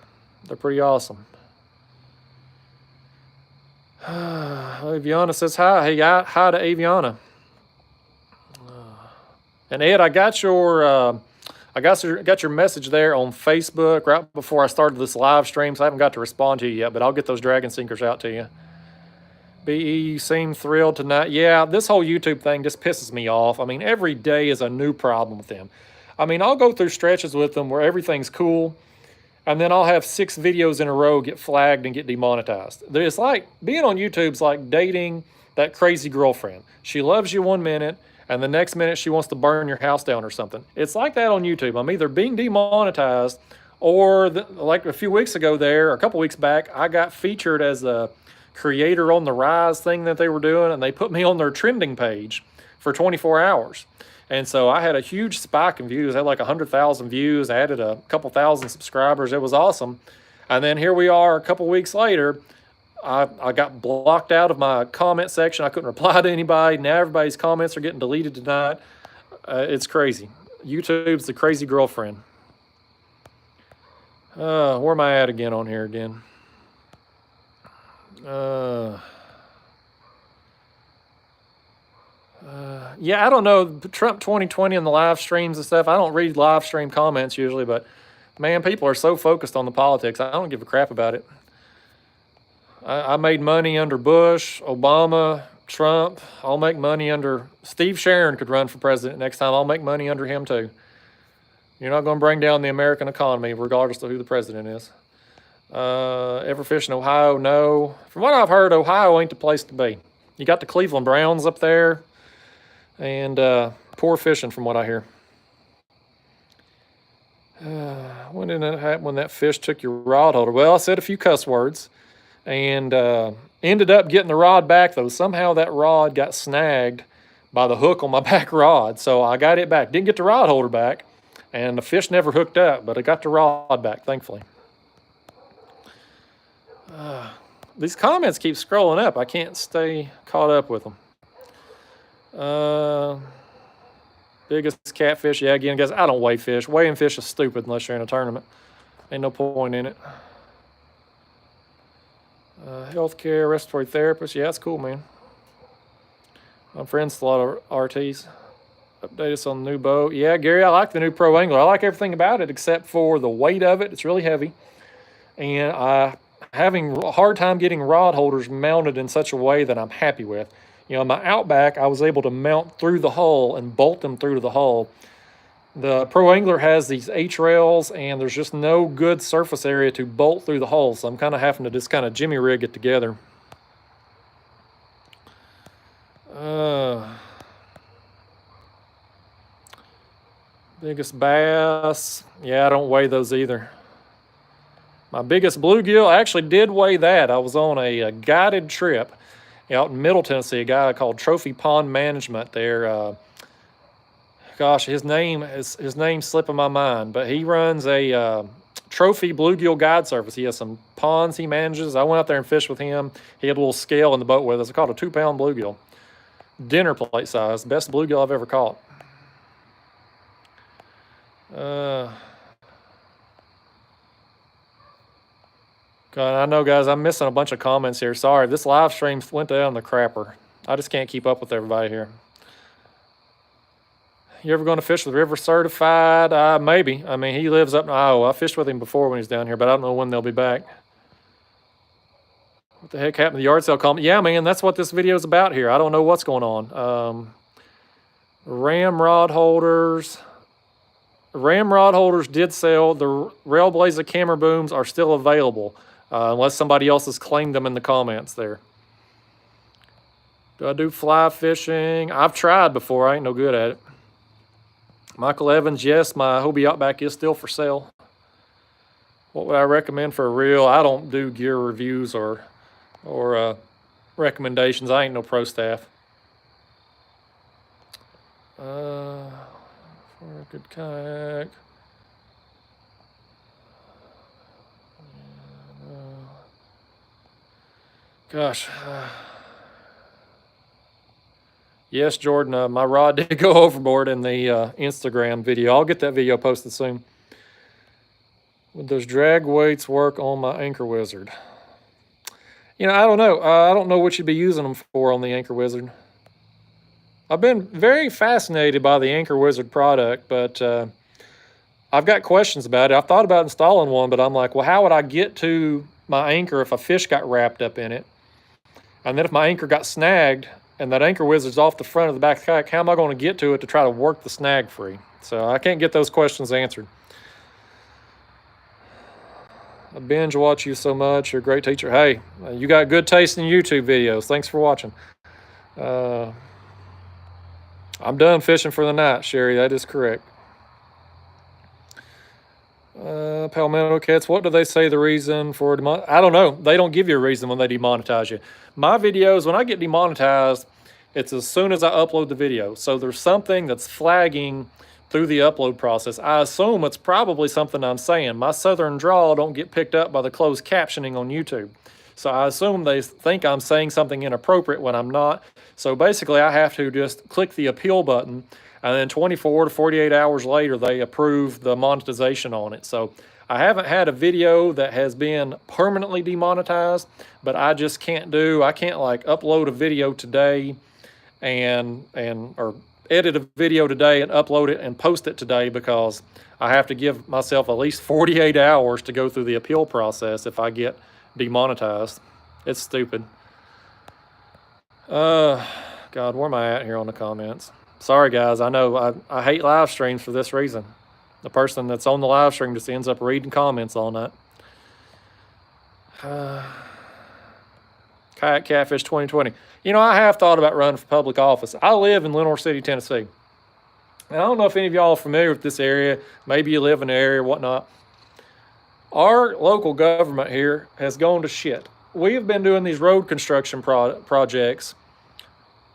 They're pretty awesome. Aviana says hi. Hey, hi to Aviana. And Ed, I got your message there on Facebook right before I started this live stream, so I haven't got to respond to you yet, but I'll get those dragon sinkers out to you. BE, you seem thrilled tonight. Yeah, this whole YouTube thing just pisses me off. I mean, every day is a new problem with them. I mean, I'll go through stretches with them where everything's cool, and then I'll have 6 videos in a row get flagged and get demonetized. It's like, being on YouTube's like dating that crazy girlfriend. She loves you one minute, and the next minute she wants to burn your house down or something. It's like that on YouTube. I'm either being demonetized, or like a few weeks ago there, or a couple weeks back, I got featured as a creator on the rise thing that they were doing, and they put me on their trending page for 24 hours. And so I had a huge spike in views. I had like 100,000 views. I added a couple thousand subscribers. It was awesome. And then here we are a couple weeks later. I got blocked out of my comment section. I couldn't reply to anybody. Now everybody's comments are getting deleted tonight. It's crazy. YouTube's the crazy girlfriend. Where am I at again on here again? Yeah, I don't know. Trump 2020 and the live streams and stuff. I don't read live stream comments usually, but man, people are so focused on the politics. I don't give a crap about it. I made money under Bush, Obama, Trump. I'll make money under Steve Sharon could run for president next time. I'll make money under him too. You're not going to bring down the American economy regardless of who the president is. Ever fish in Ohio? No. From what I've heard, Ohio ain't the place to be. You got the Cleveland Browns up there, and poor fishing from what I hear. When did that happen when that fish took your rod holder? Well, I said a few cuss words and ended up getting the rod back, though. Somehow that rod got snagged by the hook on my back rod, so I got it back. Didn't get the rod holder back, and the fish never hooked up, but I got the rod back, thankfully. These comments keep scrolling up. I can't stay caught up with them. Biggest catfish. Yeah, again, guys, I don't weigh fish. Weighing fish is stupid unless you're in a tournament. Ain't no point in it. Healthcare, respiratory therapist. Yeah, that's cool, man. My friends, a lot of RTs. Update us on the new boat. Yeah, Gary, I like the new Pro Angler. I like everything about it except for the weight of it. It's really heavy. And I'm having a hard time getting rod holders mounted in such a way that I'm happy with. You know, my Outback, I was able to mount through the hull and bolt them through to the hull. The Pro Angler has these H-rails, and there's just no good surface area to bolt through the hull, so I'm kind of having to just kind of jimmy rig it together. Biggest bass. Yeah, I don't weigh those either. My biggest bluegill, I actually did weigh that. I was on a guided trip out in Middle Tennessee, a guy called Trophy Pond Management there. Gosh, his name's slipping my mind, but he runs a trophy bluegill guide service. He has some ponds he manages. I went out there and fished with him. He had a little scale in the boat with us. It's called a 2-pound bluegill. Dinner plate size. Best bluegill I've ever caught. God, I know, guys, I'm missing a bunch of comments here. Sorry, this live stream went down the crapper. I just can't keep up with everybody here. You ever going to fish with River Certified? Maybe. I mean, he lives up in Iowa. I fished with him before when he's down here, but I don't know when they'll be back. What the heck happened to the yard sale comment? Yeah, man, that's what this video is about here. I don't know what's going on. Ram rod holders. Ram rod holders did sell. The Railblazer camera booms are still available, unless somebody else has claimed them in the comments there. Do I do fly fishing? I've tried before. I ain't no good at it. Michael Evans, yes, my Hobie Outback is still for sale. What would I recommend for a reel? I don't do gear reviews or recommendations. I ain't no pro staff. For a good kayak. Gosh. Yes, Jordan, my rod did go overboard in the Instagram video. I'll get that video posted soon. Would those drag weights work on my Anchor Wizard? You know, I don't know. I don't know what you'd be using them for on the Anchor Wizard. I've been very fascinated by the Anchor Wizard product, but I've got questions about it. I've thought about installing one, but I'm like, well, how would I get to my anchor if a fish got wrapped up in it? And then if my anchor got snagged and that Anchor Wizard's off the front of the back of the kayak, how am I going to get to it to try to work the snag free? So I can't get those questions answered. I binge watch you so much. You're a great teacher. Hey, you got good taste in YouTube videos. Thanks for watching. I'm done fishing for the night, Sherry. That is correct. Palmetto Cats, what do they say the reason for I don't know. They don't give you a reason when they demonetize you. My videos, when I get demonetized, It's as soon as I upload the video. So there's something that's flagging through the upload process. I assume it's probably something I'm saying. My southern drawl don't get picked up by the closed captioning on YouTube. So I assume they think I'm saying something inappropriate when I'm not. So basically I have to just click the appeal button, and then 24 to 48 hours later, they approve the monetization on it. So I haven't had a video that has been permanently demonetized, but I just can't like upload a video today or edit a video today and upload it and post it today, because I have to give myself at least 48 hours to go through the appeal process if I get demonetized. It's stupid. God, where am I at here on the comments? Sorry guys, I know I hate live streams for this reason. The person that's on the live stream just ends up reading comments all night. Kayak Catfish 2020. You know, I have thought about running for public office. I live in Lenore City, Tennessee. And I don't know if any of y'all are familiar with this area. Maybe you live in the area or whatnot. Our local government here has gone to shit. We have been doing these road construction projects,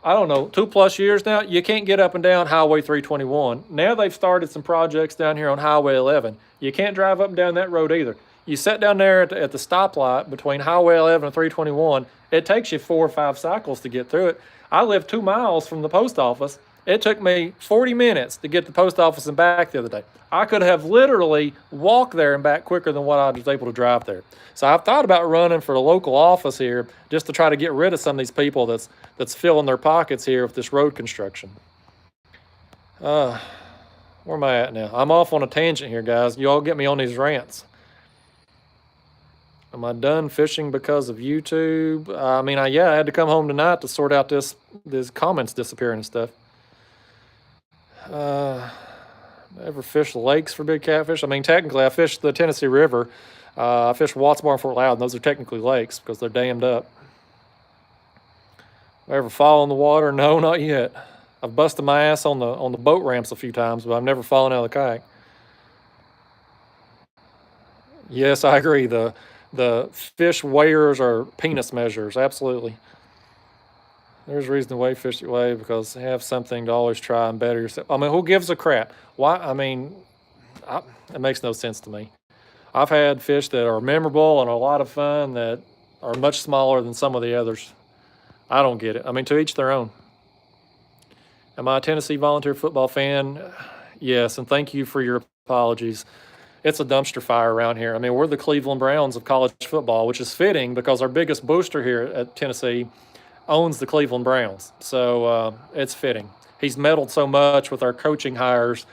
I don't know, 2+ years now. You can't get up and down Highway 321. Now they've started some projects down here on Highway 11. You can't drive up and down that road either. You sit down there at the stoplight between Highway 11 and 321. It takes you 4 or 5 cycles to get through it. I live 2 miles from the post office. It took me 40 minutes to get to the post office and back the other day. I could have literally walked there and back quicker than what I was able to drive there. So I've thought about running for the local office here just to try to get rid of some of these people that's filling their pockets here with this road construction. Where am I at now? I'm off on a tangent here, guys. You all get me on these rants. Am I done fishing because of YouTube? I mean, I had to come home tonight to sort out these comments disappearing and stuff. Ever fish lakes for big catfish? I mean, technically, I fished the Tennessee River. I fished Watts Bar and Fort Loudon. Those are technically lakes because they're dammed up. Ever fall in the water? No, not yet. I've busted my ass on the boat ramps a few times, but I've never fallen out of the kayak. Yes, I agree. The fish weighers are penis measures. Absolutely. There's a reason to weigh fish that way, because they have something to always try and better yourself. I mean, who gives a crap? Why? I mean, it makes no sense to me. I've had fish that are memorable and a lot of fun that are much smaller than some of the others. I don't get it. I mean, to each their own. Am I a Tennessee volunteer football fan? Yes, and thank you for your apologies. It's a dumpster fire around here. I mean, we're the Cleveland Browns of college football, which is fitting because our biggest booster here at Tennessee owns the Cleveland Browns. So it's fitting. He's meddled so much with our coaching hires.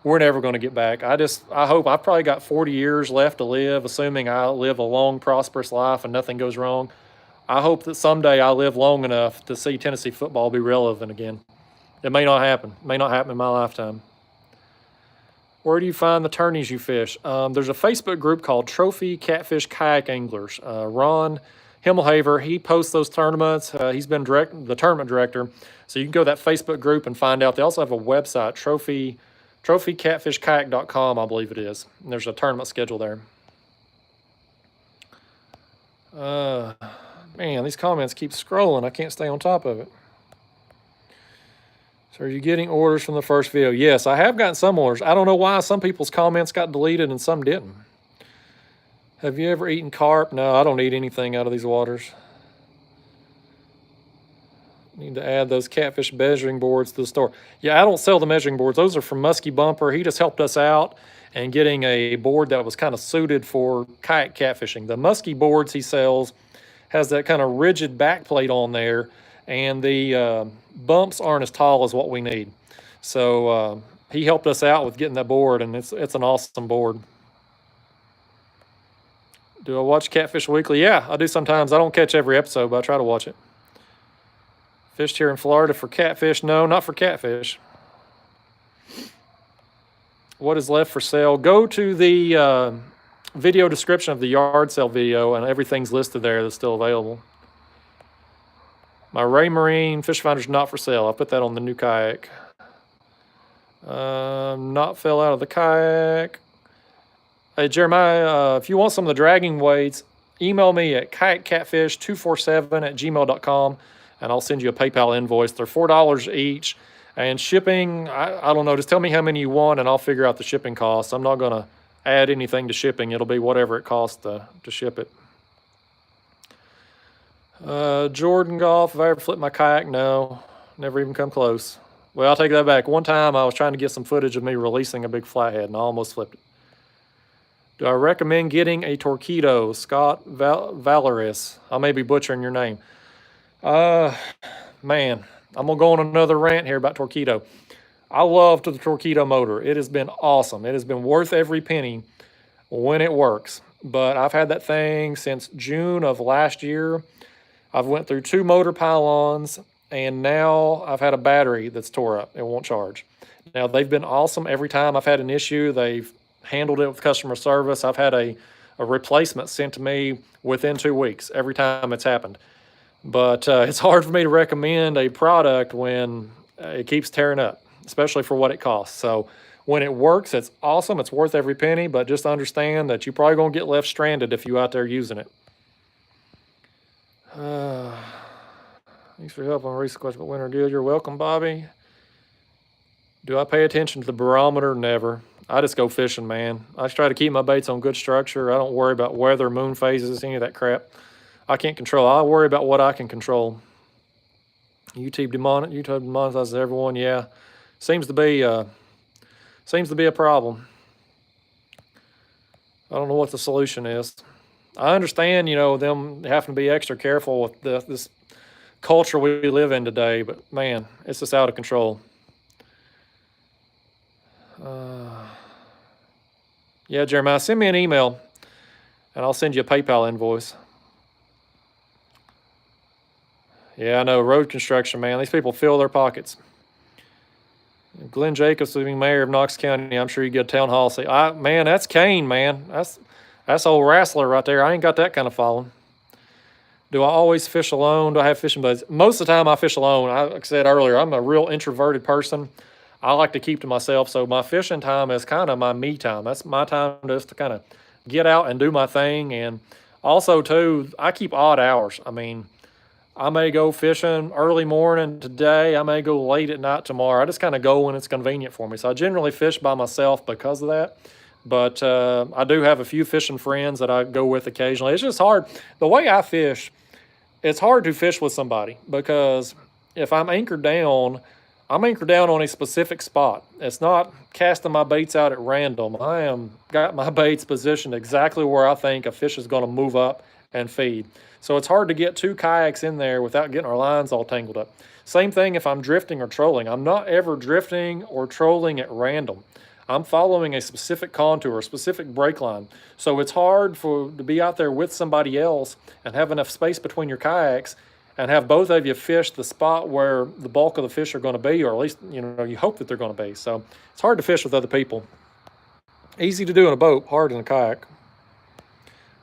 We're never going to get back. I hope I've probably got 40 years left to live, assuming I live a long, prosperous life and nothing goes wrong. I hope that someday I live long enough to see Tennessee football be relevant again. It may not happen. It may not happen in my lifetime. Where do you find the tourneys you fish? There's a Facebook group called Trophy Catfish Kayak Anglers. Ron Himmelhaver, he posts those tournaments. He's been the tournament director. So you can go to that Facebook group and find out. They also have a website, trophycatfishkayak.com, I believe it is. And there's a tournament schedule there. Man, these comments keep scrolling. I can't stay on top of it. So are you getting orders from the first video? Yes, I have gotten some orders. I don't know why some people's comments got deleted and some didn't. Have you ever eaten carp? No, I don't eat anything out of these waters. Need to add those catfish measuring boards to the store. Yeah, I don't sell the measuring boards. Those are from Muskie Bumper. He just helped us out and getting a board that was kind of suited for kayak catfishing. The Muskie boards he sells has that kind of rigid back plate on there, and the bumps aren't as tall as what we need. So he helped us out with getting that board, and it's an awesome board. Do I watch Catfish Weekly? Yeah, I do sometimes. I don't catch every episode, but I try to watch it. Fished here in Florida for catfish? No, not for catfish. What is left for sale? Go to the video description of the yard sale video, and everything's listed there that's still available. My Ray Marine Fishfinder's not for sale. I put that on the new kayak. Not fell out of the kayak. Hey, Jeremiah, if you want some of the dragging weights, email me at kayakcatfish247@gmail.com, and I'll send you a PayPal invoice. They're $4 each. And shipping, I don't know, just tell me how many you want and I'll figure out the shipping costs. I'm not going to add anything to shipping. It'll be whatever it costs to ship it. Jordan Golf, have I ever flipped my kayak? No, never even come close. Well, I'll take that back. One time I was trying to get some footage of me releasing a big flathead and I almost flipped it. Do I recommend getting a Torpedo? Scott Valoris. I may be butchering your name. Man, I'm going to go on another rant here about Torpedo. I love the Torpedo motor. It has been awesome. It has been worth every penny when it works. But I've had that thing since June of last year. I've went through 2 motor pylons, and now I've had a battery that's tore up. It won't charge. Now, they've been awesome. Every time I've had an issue, they've handled it with customer service. I've had a replacement sent to me within 2 weeks every time it's happened. But it's hard for me to recommend a product when it keeps tearing up, especially for what it costs. So when it works, it's awesome. It's worth every penny, but just understand that you're probably going to get left stranded if you're out there using it. Thanks for your help on recent question about winter deal. You're welcome, Bobby. Do I pay attention to the barometer? Never. I just go fishing, man. I just try to keep my baits on good structure. I don't worry about weather, moon phases, any of that crap. I can't control. I worry about what I can control. YouTube demonetizes everyone. Yeah, seems to be a problem. I don't know what the solution is. I understand, them having to be extra careful with this culture we live in today, but man, it's just out of control. Yeah, Jeremiah, send me an email, and I'll send you a PayPal invoice. Yeah, I know, road construction, man. These people fill their pockets. Glenn Jacobs being mayor of Knox County, I'm sure you get a town hall. Say, man, that's Kane, man. That's old wrestler right there. I ain't got that kind of following. Do I always fish alone? Do I have fishing buddies? Most of the time I fish alone. Like I said earlier, I'm a real introverted person. I like to keep to myself. So my fishing time is kind of my me time. That's my time just to kind of get out and do my thing. And also, too, I keep odd hours. I mean, I may go fishing early morning today. I may go late at night tomorrow. I just kind of go when it's convenient for me. So I generally fish by myself because of that. But I do have a few fishing friends that I go with occasionally. It's just hard. The way I fish, it's hard to fish with somebody because if I'm anchored down on a specific spot. It's not casting my baits out at random. I am got my baits positioned exactly where I think a fish is going to move up and feed. So it's hard to get 2 kayaks in there without getting our lines all tangled up. Same thing if I'm drifting or trolling. I'm not ever drifting or trolling at random. I'm following a specific contour, a specific break line. So it's hard to be out there with somebody else and have enough space between your kayaks and have both of you fish the spot where the bulk of the fish are going to be, or at least, you hope that they're going to be. So it's hard to fish with other people. Easy to do in a boat, hard in a kayak.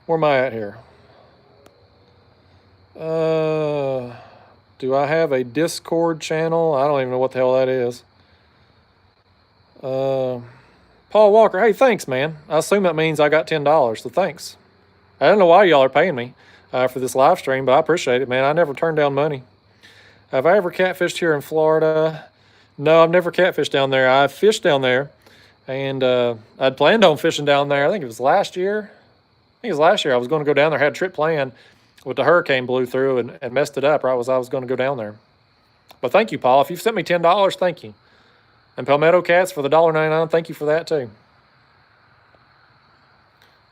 Where am I at here? Do I have a Discord channel? I don't even know what the hell that is. Paul Walker, hey, thanks, man. I assume that means I got $10, so thanks. I don't know why y'all are paying me for this live stream, but I appreciate it, man. I never turn down money. Have I ever catfished here in Florida? No, I've never catfished down there. I fished down there, and I'd planned on fishing down there. I think it was last year. I was going to go down there. I had a trip planned, but the hurricane blew through and messed it up right as I was going to go down there. But thank you, Paul. If you've sent me $10, thank you. And Palmetto Cats for the $1.99, thank you for that too.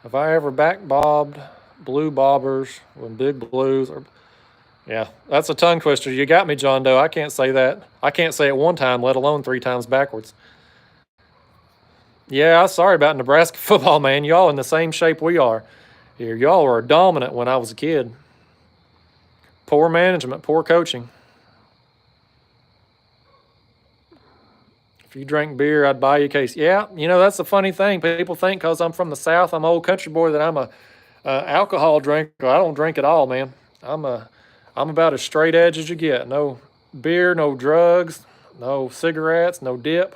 Have I ever back bobbed blue bobbers with big blues? Yeah, that's a tongue twister. You got me, John Doe. I can't say that. I can't say it one time, let alone 3 times backwards. Yeah, sorry about Nebraska football, man. Y'all in the same shape we are here. Y'all were dominant when I was a kid. Poor management, poor coaching. If you drank beer, I'd buy you a case. Yeah, that's the funny thing. People think because I'm from the South, I'm an old country boy, that I'm a alcohol drinker. I don't drink at all, man. I'm about as straight edge as you get. No beer, no drugs, no cigarettes, no dip.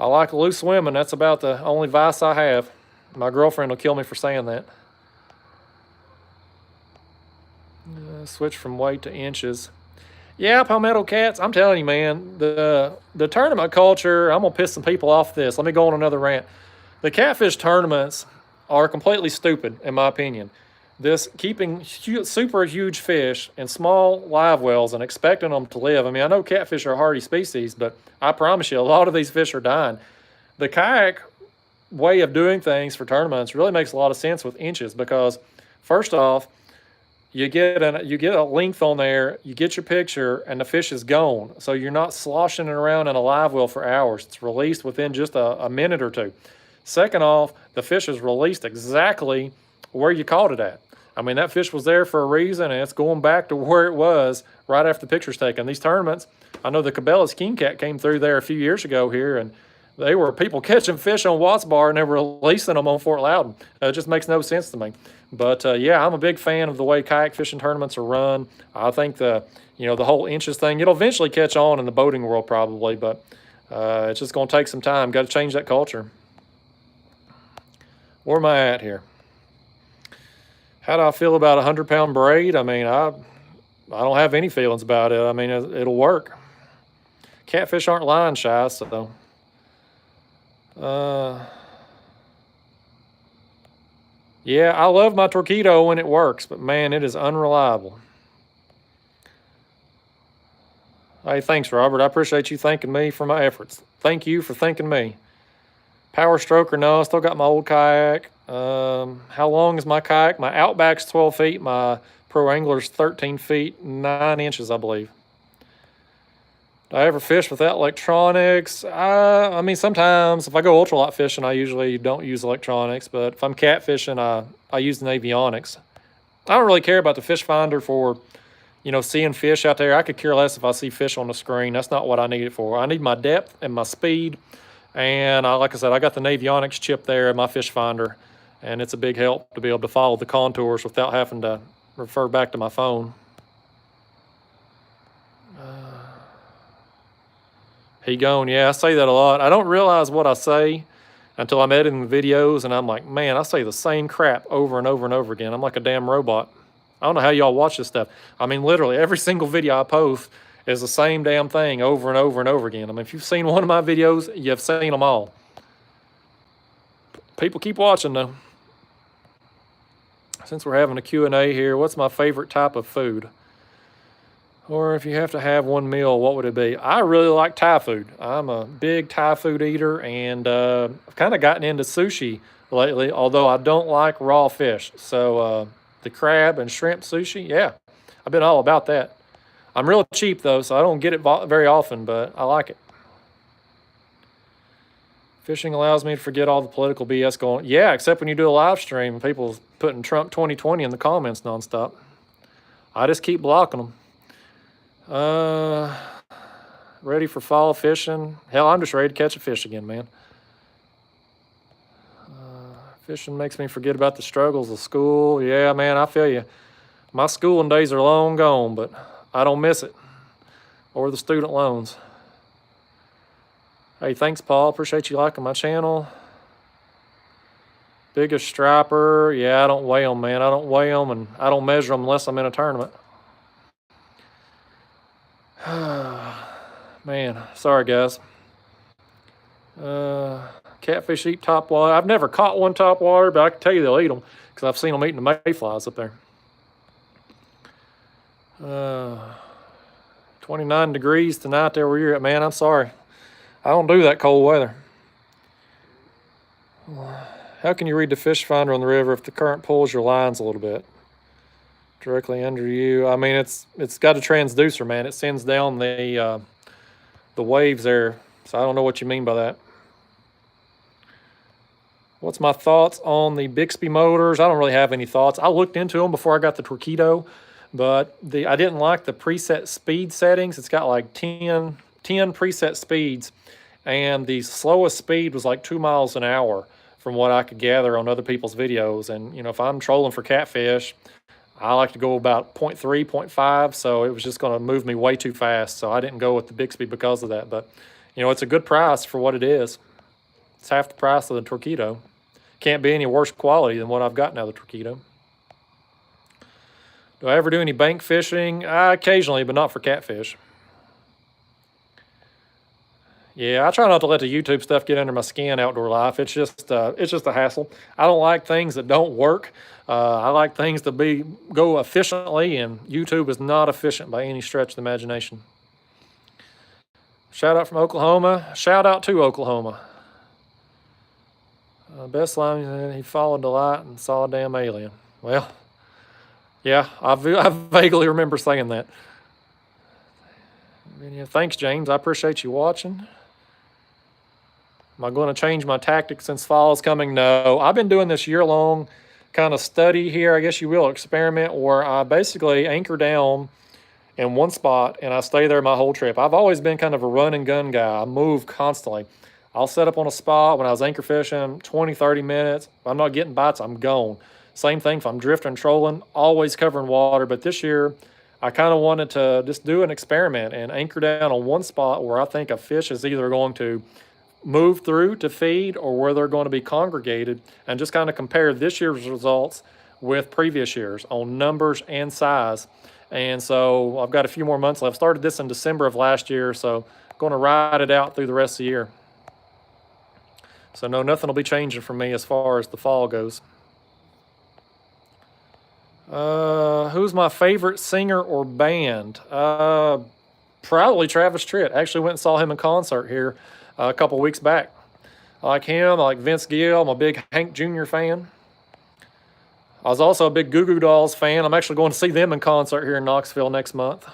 I like loose women. That's about the only vice I have. My girlfriend will kill me for saying that. Switch from weight to inches. Yeah, palmetto cats. I'm telling you, man, the tournament culture. I'm gonna piss some people off this. Let me go on another rant. The catfish tournaments are completely stupid, in my opinion. This keeping super huge fish in small live wells and expecting them to live. I mean, I know catfish are a hardy species, but I promise you, a lot of these fish are dying. The kayak way of doing things for tournaments really makes a lot of sense with inches because, first off, you get a length on there, you get your picture, and the fish is gone. So you're not sloshing it around in a live well for hours. It's released within just a minute or two. Second off, the fish is released exactly where you caught it at. I mean, that fish was there for a reason, and it's going back to where it was right after the picture's taken. These tournaments, I know the Cabela's King Cat came through there a few years ago here, and they were people catching fish on Watts Bar, and they were releasing them on Fort Loudon. It just makes no sense to me. But yeah, I'm a big fan of the way kayak fishing tournaments are run. I think the whole inches thing, it'll eventually catch on in the boating world probably, but it's just going to take some time. Got to change that culture. Where am I at here? How do I feel about a 100-pound braid? I mean, I don't have any feelings about it. I mean, it'll work. Catfish aren't line shy, so. Yeah, I love my Torpedo when it works, but man, it is unreliable. Hey, thanks, Robert. I appreciate you thanking me for my efforts. Thank you for thanking me. Power stroker, no, I still got my old kayak. How long is my kayak? My Outback's 12 feet. My Pro Angler's 13 feet, 9 inches, I believe. Do I ever fish without electronics? I mean, sometimes if I go ultralight fishing, I usually don't use electronics. But if I'm catfishing, I use the avionics. I don't really care about the Fishfinder for, seeing fish out there. I could care less if I see fish on the screen. That's not what I need it for. I need my depth and my speed. And like I said, I got the avionics chip there in my Fishfinder. And it's a big help to be able to follow the contours without having to refer back to my phone. He gone. Yeah, I say that a lot. I don't realize what I say until I'm editing the videos, and I'm like, man, I say the same crap over and over and over again. I'm like a damn robot. I don't know how y'all watch this stuff. I mean, literally, every single video I post is the same damn thing over and over and over again. I mean, if you've seen one of my videos, you've seen them all. People keep watching, though. Since we're having a Q&A here, what's my favorite type of food? Or if you have to have one meal, what would it be? I really like Thai food. I'm a big Thai food eater, and I've kind of gotten into sushi lately, although I don't like raw fish. So the crab and shrimp sushi, yeah, I've been all about that. I'm real cheap, though, so I don't get it very often, but I like it. Fishing allows me to forget all the political BS going. Yeah, except when you do a live stream and people putting Trump 2020 in the comments nonstop. I just keep blocking them. Ready for fall fishing? Hell, I'm just ready to catch a fish again, man. Fishing makes me forget about the struggles of school. Yeah, man, I feel you. My schooling days are long gone, but I don't miss it. Or the student loans. Hey, thanks, Paul. Appreciate you liking my channel. Biggest striper. Yeah, I don't weigh them, man. I don't weigh them, and I don't measure them unless I'm in a tournament. Man, sorry, guys. Catfish eat topwater. I've never caught one topwater, but I can tell you they'll eat them because I've seen them eating the mayflies up there. 29 degrees tonight there where you're at, man. I'm sorry. I don't do that cold weather. How can you read the fish finder on the river if the current pulls your lines a little bit? Directly under you. I mean, it's got a transducer, man. It sends down the waves there. So I don't know what you mean by that. What's my thoughts on the Bixby motors? I don't really have any thoughts. I looked into them before I got the Torpedo, but I didn't like the preset speed settings. It's got like 10 preset speeds, and the slowest speed was like 2 miles an hour from what I could gather on other people's videos. And, if I'm trolling for catfish, I like to go about 0.3, 0.5, so it was just going to move me way too fast. So I didn't go with the Bixby because of that. But, it's a good price for what it is. It's half the price of the Torpedo. Can't be any worse quality than what I've got now, the Torpedo. Do I ever do any bank fishing? Occasionally, but not for catfish. Yeah, I try not to let the YouTube stuff get under my skin. Outdoor life, it's just a hassle. I don't like things that don't work. I like things to go efficiently, and YouTube is not efficient by any stretch of the imagination. Shout out from Oklahoma. Shout out to Oklahoma. Best line, he followed the light and saw a damn alien. Well, yeah, I vaguely remember saying that. Yeah, thanks, James. I appreciate you watching. Am I going to change my tactics since fall is coming? No. I've been doing this year-long kind of study here, I guess you will, experiment, where I basically anchor down in one spot and I stay there my whole trip. I've always been kind of a run and gun guy. I move constantly. I'll set up on a spot when I was anchor fishing, 20, 30 minutes. If I'm not getting bites, I'm gone. Same thing if I'm drifting, trolling, always covering water. But this year, I kind of wanted to just do an experiment and anchor down on one spot where I think a fish is either going to move through to feed or where they're going to be congregated, and just kind of compare this year's results with previous years on numbers and size. And so I've got a few more months left. Started this in December of last year, so I'm going to ride it out through the rest of the year. So no, nothing will be changing for me as far as the fall goes. Who's my favorite singer or band? Probably Travis Tritt. Actually went and saw him in concert here a couple weeks back. I like him. I like Vince Gill. I'm a big Hank Jr. fan. I was also a big Goo Goo Dolls fan. I'm actually going to see them in concert here in Knoxville next month.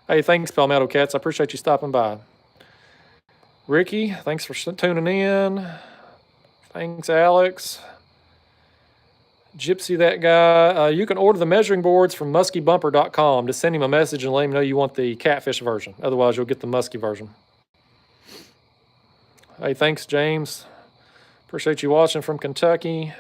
Hey, thanks, Palmetto Cats. I appreciate you stopping by. Ricky, thanks for tuning in. Thanks, Alex. Gypsy, that guy. You can order the measuring boards from muskybumper.com. Just send him a message and let him know you want the catfish version. Otherwise, you'll get the musky version. Hey, thanks, James. Appreciate you watching from Kentucky.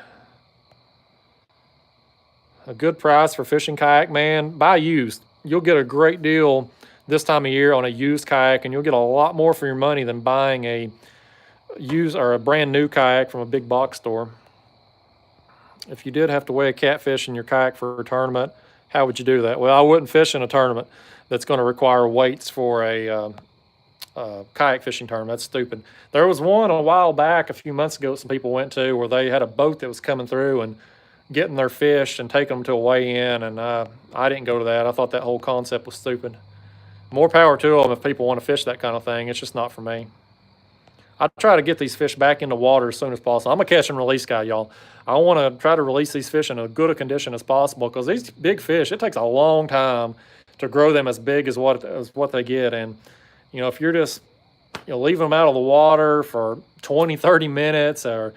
A good price for fishing kayak, man. Buy used. You'll get a great deal this time of year on a used kayak, and you'll get a lot more for your money than buying a used or a brand new kayak from a big box store. If you did have to weigh a catfish in your kayak for a tournament, how would you do that? Well, I wouldn't fish in a tournament that's going to require weights for a kayak fishing tournament. That's stupid. There was one a while back, a few months ago, some people went to where they had a boat that was coming through and getting their fish and taking them to a weigh-in, and I didn't go to that. I thought that whole concept was stupid. More power to them if people want to fish that kind of thing. It's just not for me. I try to get these fish back into water as soon as possible. I'm a catch and release guy, y'all. I want to try to release these fish in as good a condition as possible, because these big fish, it takes a long time to grow them as big as what they get. And, you know, if you're just, leaving them out of the water for 20, 30 minutes, or,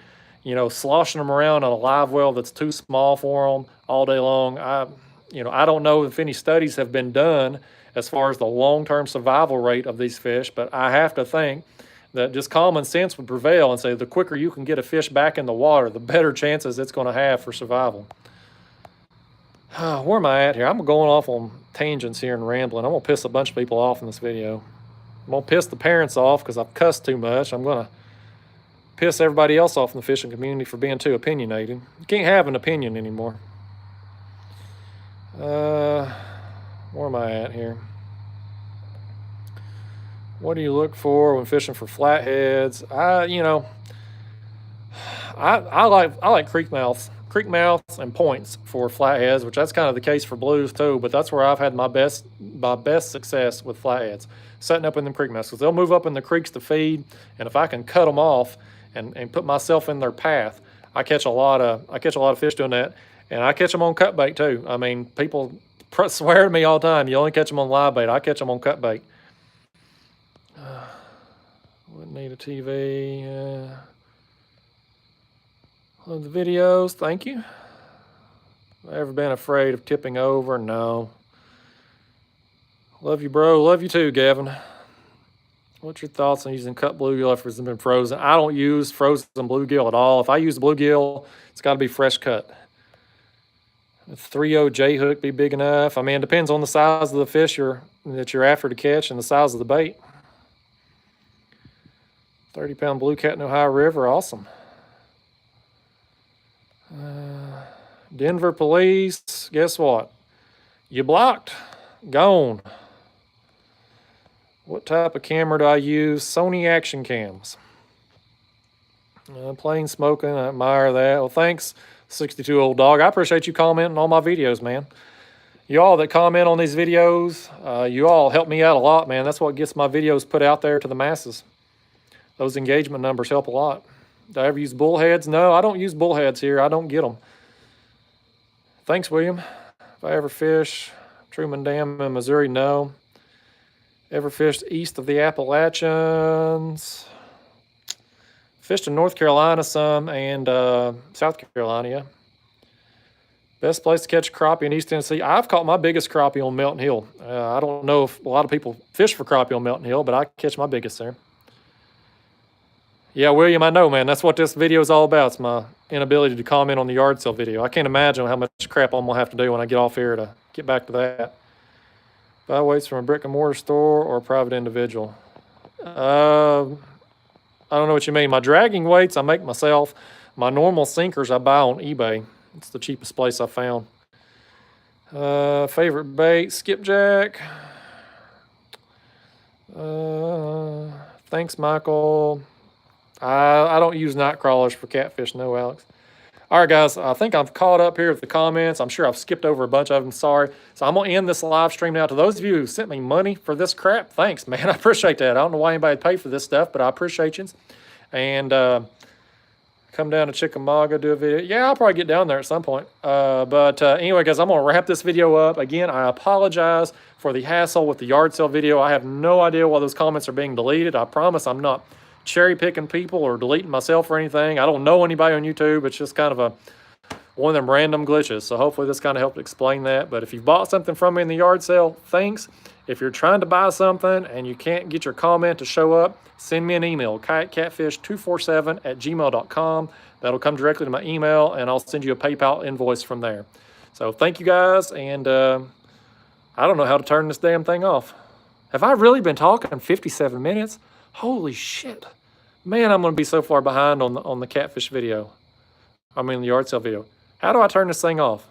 sloshing them around on a live well that's too small for them all day long, I don't know if any studies have been done as far as the long-term survival rate of these fish, but I have to think that just common sense would prevail and say the quicker you can get a fish back in the water, the better chances it's going to have for survival. Where am I at here? I'm going off on tangents here and rambling. I'm going to piss a bunch of people off in this video. I'm going to piss the parents off because I've cussed too much. I'm going to piss everybody else off in the fishing community for being too opinionated. You can't have an opinion anymore. Where am I at here? What do you look for when fishing for flatheads? I like creek mouths and points for flatheads, which that's kind of the case for blues too. But that's where I've had my best success with flatheads, setting up in the creek mouths, because they'll move up in the creeks to feed, and if I can cut them off and put myself in their path, I catch a lot of fish doing that, and I catch them on cut bait too. I mean, people swear to me all the time, you only catch them on live bait. I catch them on cut bait. Wouldn't need a TV. Love the videos. Thank you. Ever been afraid of tipping over? No. Love you, bro. Love you too, Gavin. What's your thoughts on using cut bluegill if it's been frozen? I don't use frozen bluegill at all. If I use bluegill, it's got to be fresh cut. A 3/0 J hook be big enough. I mean, it depends on the size of the fish that you're after to catch and the size of the bait. 30-pound blue cat in Ohio River, awesome. Denver police, guess what? You blocked. Gone. What type of camera do I use? Sony action cams. Plain smoking, I admire that. Well, thanks, 62 old dog. I appreciate you commenting on my videos, man. You all that comment on these videos, you all help me out a lot, man. That's what gets my videos put out there to the masses. Those engagement numbers help a lot. Do I ever use bullheads? No, I don't use bullheads here. I don't get them. Thanks, William. If I ever fish Truman Dam in Missouri, no. Ever fished east of the Appalachians? Fished in North Carolina some and South Carolina, yeah. Best place to catch crappie in East Tennessee. I've caught my biggest crappie on Melton Hill. I don't know if a lot of people fish for crappie on Melton Hill, but I catch my biggest there. Yeah, William, I know, man. That's what this video is all about. It's my inability to comment on the yard sale video. I can't imagine how much crap I'm going to have to do when I get off here to get back to that. Buy weights from a brick and mortar store or a private individual. I don't know what you mean. My dragging weights I make myself. My normal sinkers I buy on eBay. It's the cheapest place I found. Favorite bait, skipjack. Thanks, Michael. I don't use night crawlers for catfish, no, Alex. All right, guys, I think I've caught up here with the comments. I'm sure I've skipped over a bunch of them. Sorry. So I'm going to end this live stream now. To those of you who sent me money for this crap, thanks, man. I appreciate that. I don't know why anybody would pay for this stuff, but I appreciate you. And come down to Chickamauga, do a video. Yeah, I'll probably get down there at some point. Anyway, guys, I'm going to wrap this video up. Again, I apologize for the hassle with the yard sale video. I have no idea why those comments are being deleted. I promise I'm not cherry picking people or deleting myself or anything. I don't know anybody on YouTube. It's just kind of one of them random glitches. So hopefully this kind of helped explain that. But if you bought something from me in the yard sale, thanks. If you're trying to buy something and you can't get your comment to show up, send me an email, kayakcatfish247@gmail.com. That'll come directly to my email, and I'll send you a PayPal invoice from there. So thank you guys, and I don't know how to turn this damn thing off. Have I really been talking 57 minutes? Holy shit. Man, I'm going to be so far behind on the catfish video. I mean, the yard sale video. How do I turn this thing off?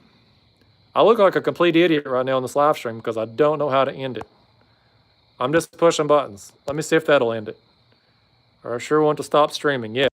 I look like a complete idiot right now on this live stream because I don't know how to end it. I'm just pushing buttons. Let me see if that'll end it. I sure want to stop streaming. Yeah.